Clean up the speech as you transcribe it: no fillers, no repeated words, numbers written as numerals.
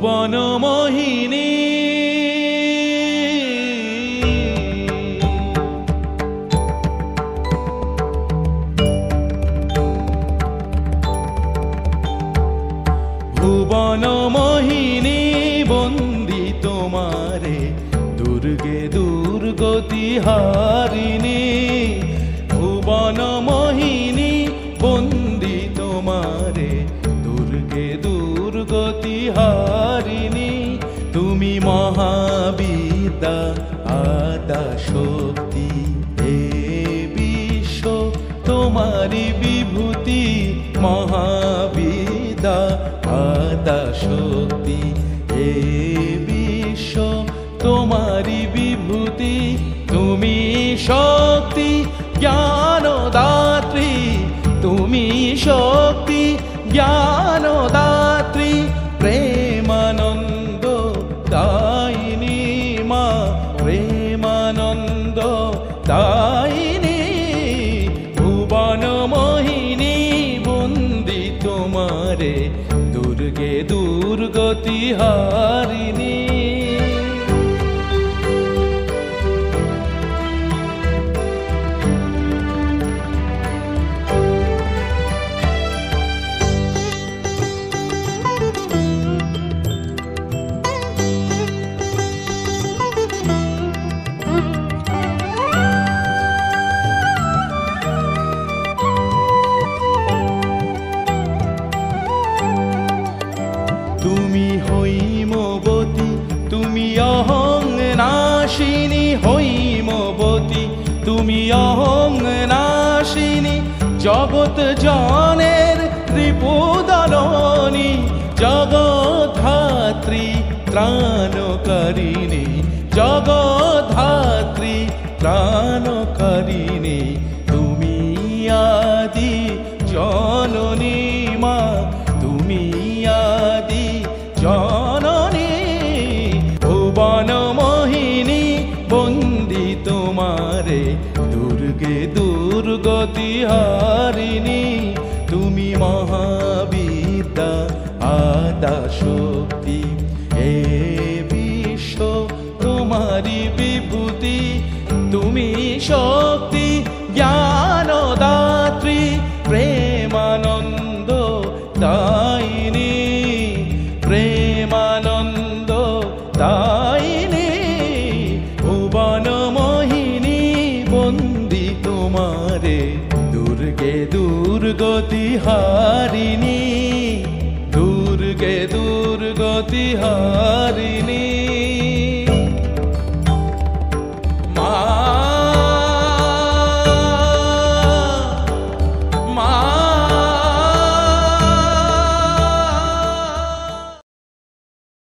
ভুবন মোহিনী ভুবন মোহিনী বন্দি তোমারে দুর্গে দুর্গতি হারিণী ভুবন মোহিনী বন্দি তোমারে দুর্গে দুর্গতি হারিণী তুমি মহাবিদ্যা আদা শক্তি হে বিশ্ব তোমারি বিভূতি মহাবিদ্যা আদা শক্তি হে বিশ্ব তোমারি বিভূতি তুমি শক্তি জ্ঞানদাত্রী তুমি শক্তি জ্ঞানদাত্রী প্রেমানন্দ দায়িনী মা প্রেমানন্দ দায়িনী ভুবন মোহিনী বন্দি তোমারে দুর্গে দুর্গতি হারিণী তুমি হৈমবতী তুমি অহং নাশিনী হৈমবতী তুমি অহং নাশিনী জগৎ জনের রিপুদলনী জগদ্ধাত্রী ত্রাণকারিণী জগদ্ধাত্রী ত্রাণকারিণী তুমি আদি জননী মা তুমি আদি জননী ভুবন মোহিনী বন্দি তোমারে দুর্গে দুর্গতি হারিণী তুমি মহাবিদ্যা আদা শক্তি হে বিশ্ব তোমারি বিভূতি তুমি শক্তি জ্ঞানদাত্রী প্রেমানন্দ দায়িনী প্রেমানন্দ দায়িনী ভুবন মোহিনী বন্দি তোমারে দুর্গে দুর্গতি হারিণী দুর্গে দুর্গতি হারিণী।